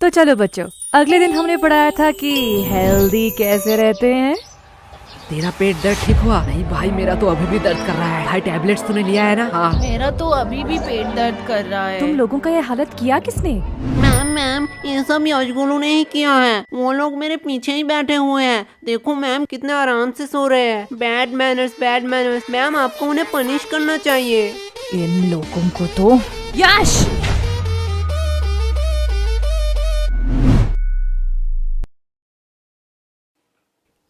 तो चलो बच्चों, अगले दिन हमने पढ़ाया था कि हेल्दी कैसे रहते हैं। तेरा पेट दर्द ठीक हुआ? नहीं भाई, मेरा तो अभी भी दर्द कर रहा है। भाई टैबलेट्स तूने लिया है ना? हाँ। मेरा तो अभी भी पेट दर्द कर रहा है। तुम लोगों का ये हालत किया किसने? मैम ये सब यशगुलू ने ही किया है। वो लोग मेरे पीछे ही बैठे हुए हैं। देखो मैम कितने आराम से सो रहे हैं। Bad manners. मैम आपको उन्हें पनिश करना चाहिए। इन लोगों को तो। यश!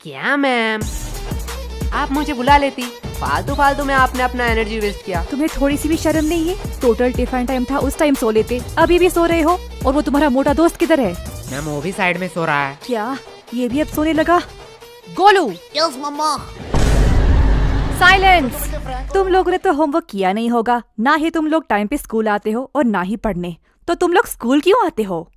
क्या मैम, आप मुझे बुला लेती। फालतू में आपने अपना एनर्जी वेस्ट किया। तुम्हें थोड़ी सी भी शर्म नहीं है? टोटल टिफिन टाइम था, उस टाइम सो लेते, अभी भी सो रहे हो। और वो तुम्हारा मोटा दोस्त किधर है? मैम वो भी साइड में सो रहा है। क्या ये भी अब सोने लगा? गोलू! यस मम्मा। साइलेंस! तुम लोगों ने तो होमवर्क किया नहीं होगा। ना ही तुम लोग टाइम पे स्कूल आते हो और ना ही पढ़ने। तो तुम लोग स्कूल क्यों आते हो?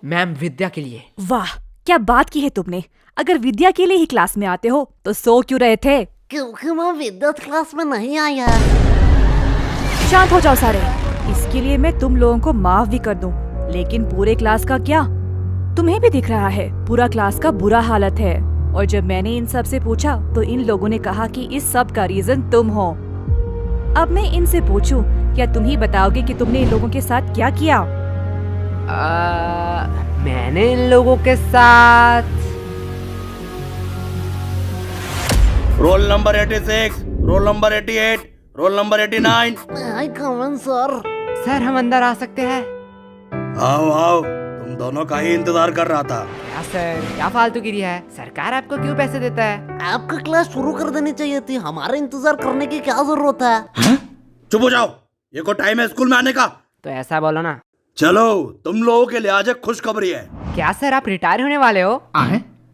मैम विद्या के लिए। वाह, क्या बात की है तुमने। अगर विद्या के लिए ही क्लास में आते हो तो सो क्यों रहे थे? क्योंकि मैं विद्युत क्लास में नहीं आया। शांत हो जाओ सारे। इसके लिए मैं तुम लोगों को माफ भी कर दूं, लेकिन पूरे क्लास का क्या? तुम्हें भी दिख रहा है पूरा क्लास का बुरा हालत है। और जब मैंने इन सब से पूछा तो इन लोगों ने कहा कि इस सब का रीजन तुम हो। अब मैं इनसे पूछूं, क्या तुम ही बताओगे कि तुमने इन लोगों के साथ क्या किया? मैंने इन लोगों के साथ roll number 86, roll number 88, roll number 89। आई कमन सर। सर हम अंदर आ सकते हैं? आओ, तुम दोनों का ही इंतजार कर रहा था। क्या सर, क्या फालतूगिरी है? सरकार आपको क्यों पैसे देता है? आपका क्लास शुरू कर देनी चाहिए थी। हमारा इंतजार करने की क्या जरूरत है? चुप हो जाओ, ये को टाइम है स्कूल में आने का। तो ऐसा बोलो ना। चलो, तुम लोगों के लिए आज एक खुशखबरी है। क्या सर, आप रिटायर होने वाले हो?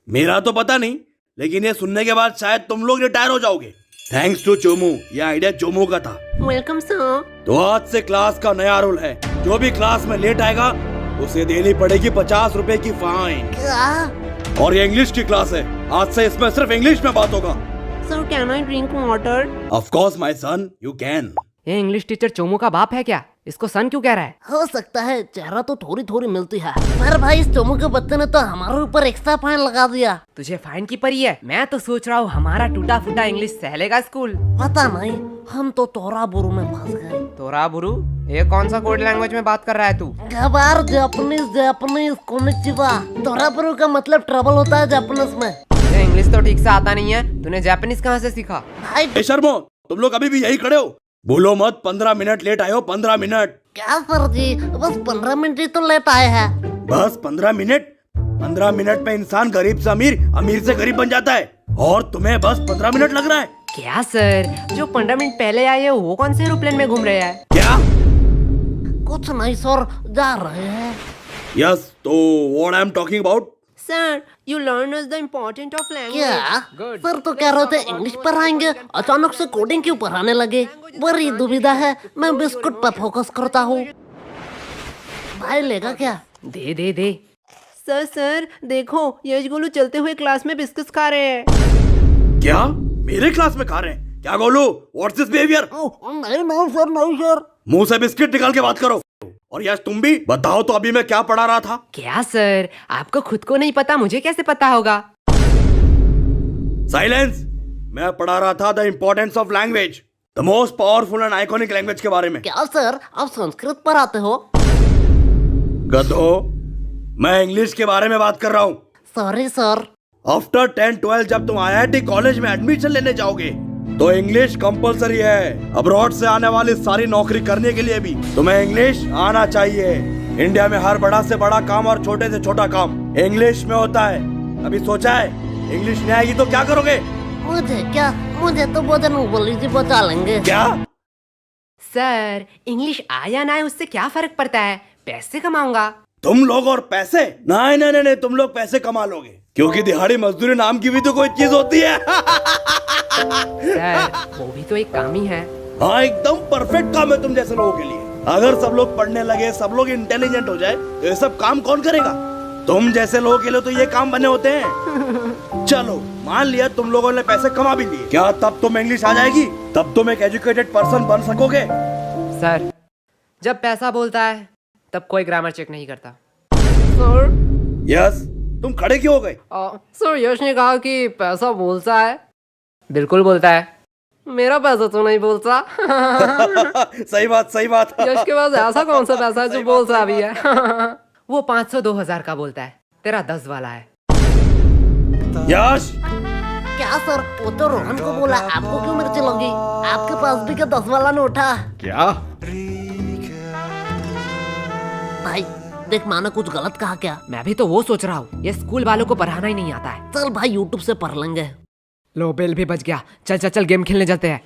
मेरा तो पता नहीं, लेकिन ये सुनने के बाद शायद तुम लोग रिटायर हो जाओगे। थैंक्स टू चोमू, ये आइडिया चोमू का था। Welcome sir. तो आज से क्लास का नया रूल है, जो भी क्लास में लेट आएगा उसे देनी पड़ेगी 50 रुपए की फाइन। क्या? और ये इंग्लिश की क्लास है, आज से इसमें सिर्फ इंग्लिश में बात होगा। Sir can I drink water? Of course my son, you can. ये इंग्लिश टीचर चोमू का बाप है क्या? इसको सन क्यों कह रहा है? हो सकता है, चेहरा तो थोड़ी मिलती है। पर भाई इस चोमू के बच्चे ने तो हमारे ऊपर एक्स्ट्रा फाइन लगा दिया। तुझे फाइन की परी है? मैं तो सोच रहा हूँ हमारा टूटा फूटा इंग्लिश सहलेगा स्कूल। पता नहीं, हम तो तोरा बुरु में फंस गए। तोरा बुरु? ये कौन सा कोड लैंग्वेज में बात कर रहा है तू? गवार जापानीज कोनिचिवा। तोरा बुरु का मतलब ट्रबल होता है जापानीज में। तुझे इंग्लिश तो ठीक से आता नहीं है, तूने जापानीज कहाँ से सीखा? भाई शर्मो, तुम लोग अभी भी यही खड़े हो? बोलो मत, 15 मिनट लेट आए हो। 15 मिनट। क्या सर जी, बस 15 मिनट ही तो लेट आए हैं। बस 15 मिनट? 15 मिनट में इंसान गरीब से अमीर, अमीर से गरीब बन जाता है, और तुम्हें बस 15 मिनट लग रहा है? क्या सर, जो 15 मिनट पहले आए वो कौन से एरोप्लेन में घूम रहे हैं? क्या? कुछ नहीं सर, जा रहे हैं। यस, तो what I am talking about? Sir, you learn us the important of language. क्या? सर तो कह रहे थे इंग्लिश पढ़ाएंगे, अचानक से कोडिंग क्यों पढ़ाने लगे? बड़ी दुविधा है, मैं बिस्कुट पर फोकस करता हूँ। भाई लेगा क्या? दे। सर देखो, यशगुलू चलते हुए क्लास में बिस्किट्स खा रहे हैं। क्या? मेरे क्लास में खा रहे हैं? क्या गोलू, व्हाट्स दिस बिहेवियर? नहीं सर। मुंह से बिस्किट निकाल के बात करो। और यस, तुम भी बताओ तो अभी मैं क्या पढ़ा रहा था? क्या सर, आपको खुद को नहीं पता, मुझे कैसे पता होगा? साइलेंस! मैं पढ़ा रहा था the importance of language, the most powerful and iconic language के बारे में। क्या सर, आप संस्कृत पढ़ाते हो? गधो, मैं इंग्लिश के बारे में बात कर रहा हूँ। Sorry sir. आफ्टर 10-12 जब तुम IIT कॉलेज में एडमिशन लेने जाओगे तो इंग्लिश कंपलसरी है। अब्रॉड से आने वाली सारी नौकरी करने के लिए भी तुम्हें इंग्लिश आना चाहिए। इंडिया में हर बड़ा से बड़ा काम और छोटे से छोटा काम इंग्लिश में होता है। अभी सोचा है इंग्लिश नहीं आएगी तो क्या करोगे? मुझे तो भोजन बोली जी बचा लेंगे। क्या? सर, इंग्लिश आया ना आए उससे क्या फर्क पड़ता है? पैसे कमाऊंगा। तुम लोग और पैसे? नहीं, तुम लोग पैसे कमा लोगे, क्योंकि दिहाड़ी मजदूरी नाम की भी तो कोई चीज होती है। सर, वो भी तो एक काम ही है। हाँ, एकदम परफेक्ट काम है तुम जैसे लोगों के लिए। अगर सब लोग पढ़ने लगे, सब लोग इंटेलिजेंट हो जाए, तो ये सब काम कौन करेगा? तुम जैसे लोगों के लिए तो ये काम बने होते हैं। चलो मान लिया तुम लोगों ने पैसे कमा भी लिए, क्या तब तुम इंग्लिश आ जाएगी? तब तुम एक एजुकेटेड पर्सन बन सकोगे? सर, जब पैसा बोलता है तब कोई ग्रामर चेक नहीं करता। सर यस, तुम खड़े क्यों हो गए? सर यश ने कहा कि पैसा बोलता है। बिल्कुल बोलता है, मेरा पैसा तो नहीं बोलता। सही बात, सही बात। यश के पास ऐसा कौन सा पैसा है जो बोलता भी है? वो 500 2000 का बोलता है, तेरा 10 वाला है। यश, क्या सर, वो तो रोहन को बोला, आपको क्यों मिर्ची लगी? आपके पास भी क्या 10 वाला नोट है? क्या? भाई देख, माना कुछ गलत कहा क्या? मैं भी तो वो सोच रहा हूँ, ये स्कूल वालों को पढ़ाना ही नहीं आता है। चल भाई यूट्यूब से पढ़ लेंगे। लो बेल भी बच गया। चल चल चल गेम खेलने जाते हैं।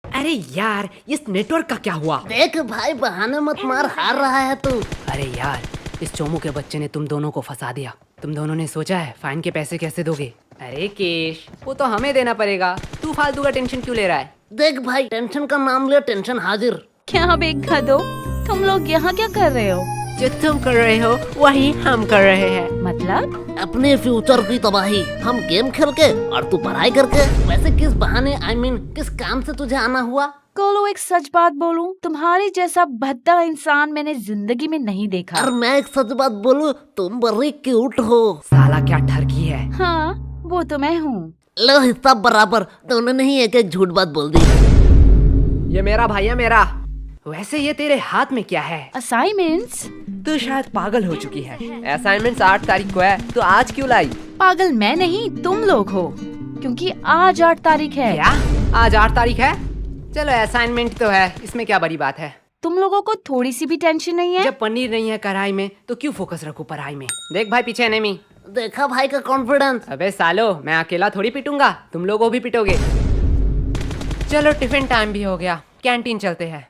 अरे यार, इस नेटवर्क का क्या हुआ? देख भाई, बहाने मत मार, हार रहा है तू। अरे यार, इस चोमू के बच्चे ने तुम दोनों को फंसा दिया। तुम दोनों ने सोचा है फाइन के पैसे कैसे दोगे? अरे केश, वो तो हमें देना पड़ेगा। तू फालतू का टेंशन क्यों ले रहा है? देख भाई, टेंशन का नाम ले, टेंशन हाजिर। क्या बेगा दो, तुम लोग यहाँ क्या कर रहे हो? जो तुम कर रहे हो वही हम कर रहे हैं। मतलब? अपने फ्यूचर की तबाही, हम गेम खेल के और तू पढ़ाई करके। वैसे किस बहाने, I mean, किस काम से तुझे आना हुआ? कोलो, एक सच बात बोलूं, तुम्हारी जैसा भद्दा इंसान मैंने जिंदगी में नहीं देखा। और मैं एक सच बात बोलूं, तुम बड़ी क्यूट हो। साला क्या ठरकी है। हाँ, वो तो मैं हूँ। लो हिस्सा बराबर, दोनों ने ही एक एक झूठ बात बोल दी। ये मेरा भाई है, मेरा। वैसे ये तेरे हाथ में क्या है? असाइनमेंट्स? तू शायद पागल हो चुकी है। असाइनमेंट्स 8 तारीख को है, तो आज क्यों लाई? पागल मैं नहीं, तुम लोग हो, क्योंकि आज 8 तारीख है। क्या? आज 8 तारीख है? चलो असाइनमेंट तो है, इसमें क्या बड़ी बात है। तुम लोगों को थोड़ी सी भी टेंशन नहीं है? जब पनीर नहीं है कढ़ाई में तो क्यों फोकस रखूं पढ़ाई में। देख भाई, पीछे एनिमी। देखा भाई का कॉन्फिडेंस। अबे सालो, मैं अकेला थोड़ी पिटूंगा, तुम लोगों भी पिटोगे। चलो टिफिन टाइम भी हो गया, कैंटीन चलते हैं।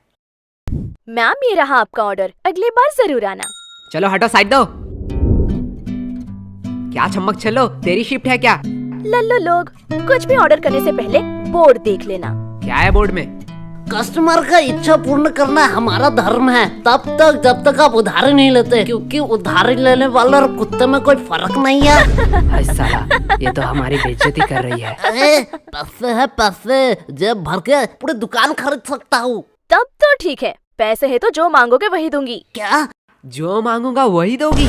मैम, ये रहा आपका ऑर्डर, अगली बार जरूर आना। चलो हटो, साइड दो। क्या छमक छलो, तेरी शिफ्ट है क्या? लल्लो लोग, कुछ भी ऑर्डर करने से पहले बोर्ड देख लेना। क्या है बोर्ड में? कस्टमर का इच्छा पूर्ण करना हमारा धर्म है, तब तक जब तक आप उधारी नहीं लेते, क्योंकि उधारी लेने वाले और कुत्ते में कोई फर्क नहीं है। हाय साला, ये तो हमारी बेइज्जती कर रही है। पैसे है पैसे, जेब भर के पूरी दुकान खरीद सकता हूँ। तब तो ठीक है, पैसे है तो जो मांगोगे वही दूंगी। क्या? जो मांगूंगा वही दोगी?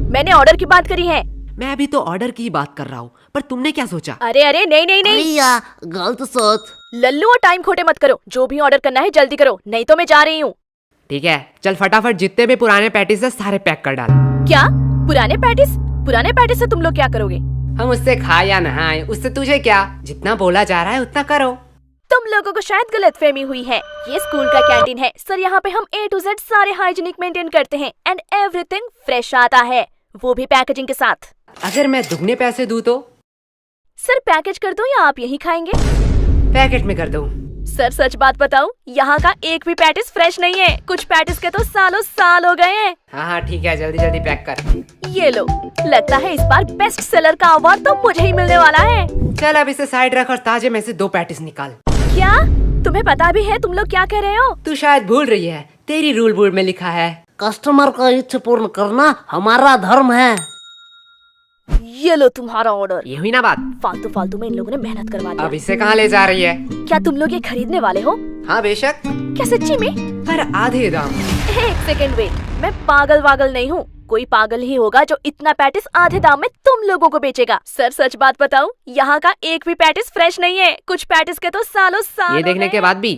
मैंने ऑर्डर की बात करी है। मैं अभी तो ऑर्डर की बात कर रहा हूँ, पर तुमने क्या सोचा? अरे अरे, नहीं नहीं नहीं, भैया गलत सोच। लल्लू और टाइम खोटे मत करो, जो भी ऑर्डर करना है जल्दी करो, नहीं तो मैं जा रही हूँ। ठीक है, चल फटाफट जितने भी पुराने पैटीज है सारे पैक कर डाल। क्या? पुराने पैटिस? पुराने पैटिस से तुम लोग क्या करोगे? हम उससे खाए या नहाए, उससे तुझे क्या? जितना बोला जा रहा है उतना करो। तुम लोगों को शायद गलतफहमी हुई है, ये स्कूल का कैंटीन है सर, यहाँ पे हम A to Z सारे हाइजीनिक मेंटेन करते हैं एंड एवरीथिंग फ्रेश आता है, वो भी पैकेजिंग के साथ। अगर मैं दुगने पैसे दूं तो? सर पैकेज कर दो या आप यही खाएंगे? पैकेट में कर दूं। सर सच बात बताऊं, यहाँ का एक भी पैटिस फ्रेश नहीं है, कुछ पैटिस के तो सालों साल हो गए हैं। हाँ ठीक है, जल्दी जल्दी पैक कर। ये लो, लगता है इस बार बेस्ट सेलर का अवार्ड तो मुझे ही मिलने वाला है। चल अब इसे साइड रख और ताजे में से 2 पैटिस निकाल। क्या? तुम्हें पता भी है तुम लोग क्या कह रहे हो? तू शायद भूल रही है, तेरी रूल बोर्ड में लिखा है कस्टमर का इच्छा पूर्ण करना हमारा धर्म है। ये लो तुम्हारा ऑर्डर। ये हुई ना बात? फालतू फालतू में इन लोगों ने मेहनत करवा अब दी। इसे कहाँ ले जा रही है? क्या तुम लोग ये खरीदने वाले हो? हाँ बेशक, क्या सच्ची में? पर आधे दाम। एक सेकंड वेट, मैं पागल वागल नहीं हूँ, कोई पागल ही होगा जो इतना पैटिस आधे दाम में तुम लोगों को बेचेगा। सर सच बात बताऊं, यहाँ का एक भी पैटिस फ्रेश नहीं है, कुछ पैटिस के तो सालों साल ये देखने के बाद भी?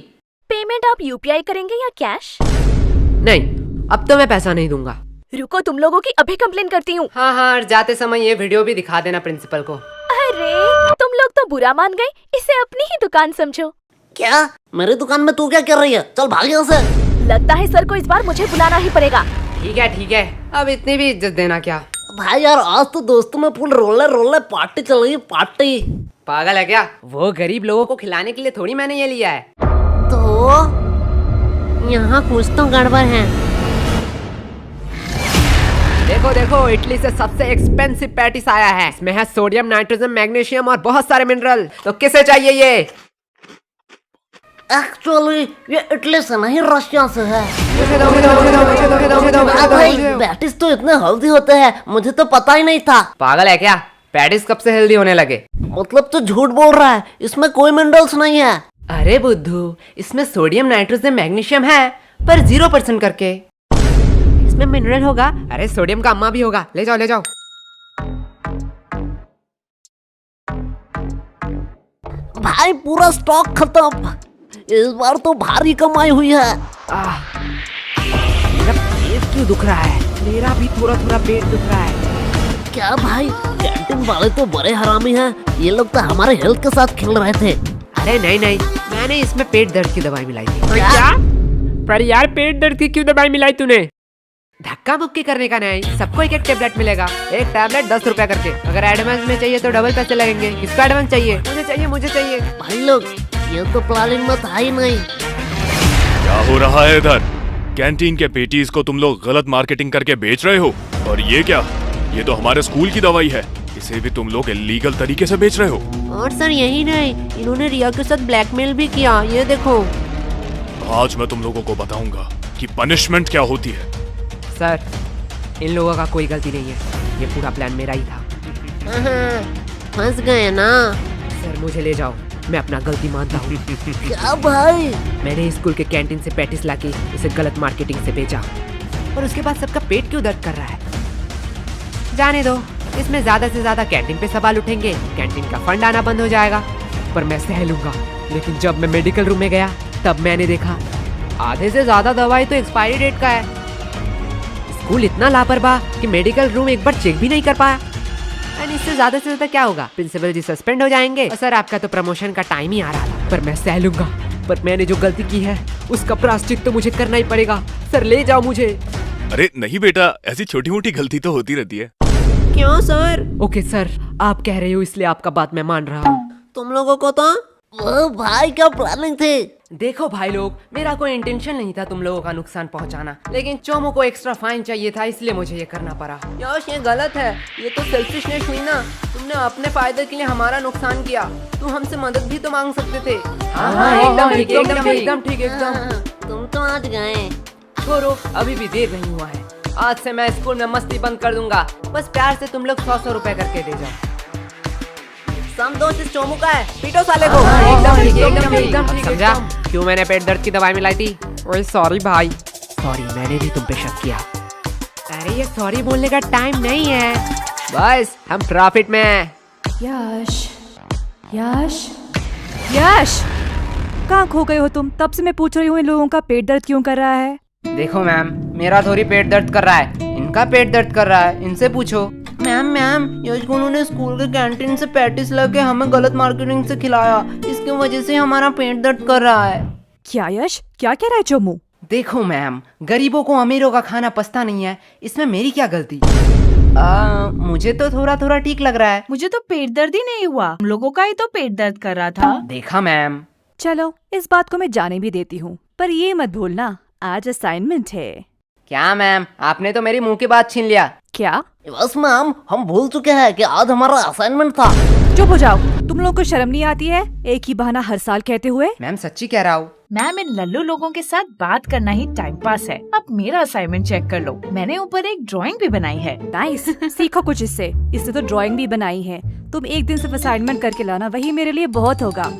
पेमेंट आप UPI करेंगे या कैश? नहीं, अब तो मैं पैसा नहीं दूंगा। रुको, तुम लोगों की अभी कंप्लेन करती हूँ। हाँ हाँ, जाते समय ये वीडियो भी दिखा देना प्रिंसिपल को। अरे तुम लोग तो बुरा मान गए, इसे अपनी ही दुकान समझो। क्या? मेरी दुकान में तू क्या कर रही है? चल भाग यहाँ से। लगता है सर को इस बार मुझे बुलाना ही पड़ेगा। ठीक है, अब इतनी भी इज्जत देना क्या? भाई यार, आज तो दोस्तों में फुल रोले पार्टी चल रही है, पार्टी। पागल है क्या? वो गरीब लोगों को खिलाने के लिए थोड़ी मैंने ये लिया है। तो यहाँ कुछ तो गड़बड़ है। देखो देखो, इटली से सबसे एक्सपेंसिव पैटिस आया है। इसमें है सोडियम, नाइट्रोजन, मैग्नीशियम और बहुत सारे मिनरल। तो किसे चाहिए ये? एक्चुअली ये इटली से नहीं, रशिया से है। मुझे दो, मुझे दो, मुझे दो, मुझे दो, मुझे दो, मुझे दो, मुझे दो, भाई मुझे दो। पैटिस तो इतने हेल्दी होते हैं, मुझे तो पता ही नहीं था। पागल है क्या? पैटिस कब से हेल्दी होने लगे? मतलब तो झूठ बोल रहा है, इसमें कोई मिनरल्स नहीं है। अरे बुद्धू, इसमें सोडियम, नाइट्रोजन, मैग्नीशियम है, पर 0% करके। इसमें मिनरल होगा। अरे सोडियम का अम्मा भी होगा, ले जाओ ले जाओ। भाई पूरा स्टॉक खत्म। इस बार तो भारी कमाई हुई है। मेरा पेट क्यों दुख रहा है? मेरा भी थोड़ा थोड़ा पेट दुख रहा है। क्या भाई, कैंटीन वाले तो बड़े हरामी हैं। ये लोग तो हमारे हेल्थ के साथ खेल रहे थे। अरे नहीं नहीं, मैंने इसमें पेट दर्द की दवाई मिलाई थी। क्या? पर यार पेट दर्द की क्यों दवाई मिलाई तूने? धक्का मुक्की करने का नहीं, सबको एक एक टेबलेट मिलेगा। एक टैबलेट 10 रुपया करके। अगर एडवांस में चाहिए तो डबल पैसे लगेंगे। किसका एडवांस चाहिए? मुझे चाहिए मुझे चाहिए। भाई लोग, ये तो प्लानिंग में था ही नहीं। क्या हो रहा है इधर? कैंटीन के पेटीज को तुम लोग गलत मार्केटिंग करके बेच रहे हो। और ये क्या? ये तो हमारे स्कूल की दवाई है। इसे भी तुम लोग इलीगल तरीके से बेच रहे हो। और सर यही नहीं, इन्होंने रिया के साथ ब्लैकमेल भी किया। ये देखो। आज मैं तुम लोगों को बताऊंगा कि पनिशमेंट क्या होती है। सर, इन लोगों का कोई गलती नहीं है। ये पूरा प्लान मेरा ही था। फंस गए ना। सर मुझे ले जाओ, मैं अपना गलती मानता हूँ। क्या भाई? मैंने स्कूल के कैंटीन से पैटिस लाके उसे गलत मार्केटिंग से बेचा, और उसके बाद सबका पेट क्यों दर्द कर रहा है? जाने दो, इसमें ज्यादा से ज्यादा कैंटीन पे सवाल उठेंगे, कैंटीन का फंड आना बंद हो जाएगा। पर मैं सह लूंगा। लेकिन जब मैं मेडिकल रूम में गया तब मैंने देखा आधे से ज्यादा दवाई तो एक्सपायरी डेट का है। स्कूल इतना लापरवाह कि मेडिकल रूम एक बार चेक भी नहीं कर पाया। एंड इससे ज्यादा से ज्यादा क्या होगा? प्रिंसिपल जी सस्पेंड हो जाएंगे। और सर आपका तो प्रमोशन का टाइम ही आ रहा था। पर मैं सह लूंगा। पर मैंने जो गलती की है उसका प्रायश्चित तो मुझे करना ही पड़ेगा। सर ले जाओ मुझे। अरे नहीं बेटा, ऐसी छोटी मोटी गलती तो होती रहती है। क्यों सर? ओके सर, आप कह रहे हो इसलिए आपका बात मैं मान रहा हूँ। तुम लोगों को तो ओ भाई, क्या प्लानिंग थी? देखो भाई लोग, मेरा कोई इंटेंशन नहीं था तुम लोगों का नुकसान पहुंचाना, लेकिन चोमो को एक्स्ट्रा फाइन चाहिए था, इसलिए मुझे ये करना पड़ा। यश ये गलत है। ये तो सेल्फिशनेस हुई ना। तुमने अपने फायदे के लिए हमारा नुकसान किया। तुम हमसे मदद भी तो मांग सकते थे। हाँ, एकदम ठीक एकदम ठीक एकदम ठीक एकदम। तुम तो आज गए। छोड़ो, अभी भी देर नहीं हुआ है। आज से मैं स्कूल में मस्ती बंद कर दूंगा। बस प्यार से तुम लोग 100 रुपए करके दे जाओ। सम दोस्त इस चोमू का है। पीटो साले को। एकदम ठीक एकदम ठीक। समझा क्यों मैंने पेट दर्द की दवाई मिलाई थी? ओए सॉरी भाई। सॉरी, मैंने भी तुम पे शक किया। अरे ये सॉरी बोलने का टाइम नहीं है। बस हम प्रॉफिट में हैं। यश, यश, यश, कहाँ खो गए हो तुम? तब से मैं पूछ रही हूँ इन लोगों का पेट दर्द क्यों कर रहा है? देखो मैम, मेरा थोड़ी पेट दर्द कर रहा है, इनका पेट दर्द कर रहा है। इनसे पूछो। मैम यश गुनू ने स्कूल के कैंटीन से पैटिस लाके हमें गलत मार्केटिंग से खिलाया। इसकी वजह से हमारा पेट दर्द कर रहा है। क्या यश, क्या कह रहा है चोमू? देखो मैम, गरीबों को अमीरों का खाना पछता नहीं है, इसमें मेरी क्या गलती? मुझे तो थोड़ा थोड़ा ठीक लग रहा है। मुझे तो पेट दर्द ही नहीं हुआ, हम लोगों का ही तो पेट दर्द कर रहा था। देखा मैम। चलो, इस बात को मैं जाने भी देती हूँ, पर ये मत भूलना आज असाइनमेंट है। क्या मैम, आपने तो मेरी मुंह की बात छीन लिया। क्या? बस मैम, हम भूल चुके हैं कि आज हमारा असाइनमेंट था। चुप हो जाओ, तुम लोगों को शर्म नहीं आती है एक ही बहाना हर साल कहते हुए? मैम सच्ची कह रहा हूँ। मैम, इन लल्लू लोगों के साथ बात करना ही टाइम पास है। अब मेरा असाइनमेंट चेक कर लो। मैंने ऊपर एक ड्राइंग भी बनाई है। नाइस, सीखो कुछ इससे। इससे तो ड्राइंग भी बनाई है। तुम एक दिन सिर्फ असाइनमेंट करके लाना, वही मेरे लिए बहुत होगा।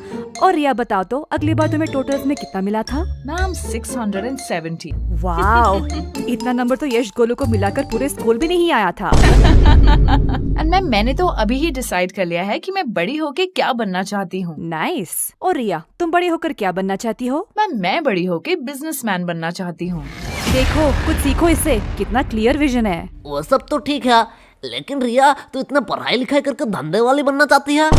और रिया बताओ तो, अगली बार तुम्हें टोटल्स में कितना मिला था? मैम 670। वाओ, इतना नंबर तो यश गोलू को मिलाकर पूरे स्कूल भी नहीं आया था। एंड मैम, मैंने तो अभी ही डिसाइड कर लिया है कि मैं बड़ी होके क्या बनना चाहती हूँ। नाइस। और रिया, तुम बड़ी होकर क्या बनना चाहती हो? मैम, मैं बड़ी होके बिजनेसमैन बनना चाहती हूँ। देखो, कुछ सीखो इससे, कितना क्लियर विजन है। वो सब तो ठीक है, लेकिन रिया, तू इतना पढ़ाई लिखाई करके धंधे वाली बनना चाहती है?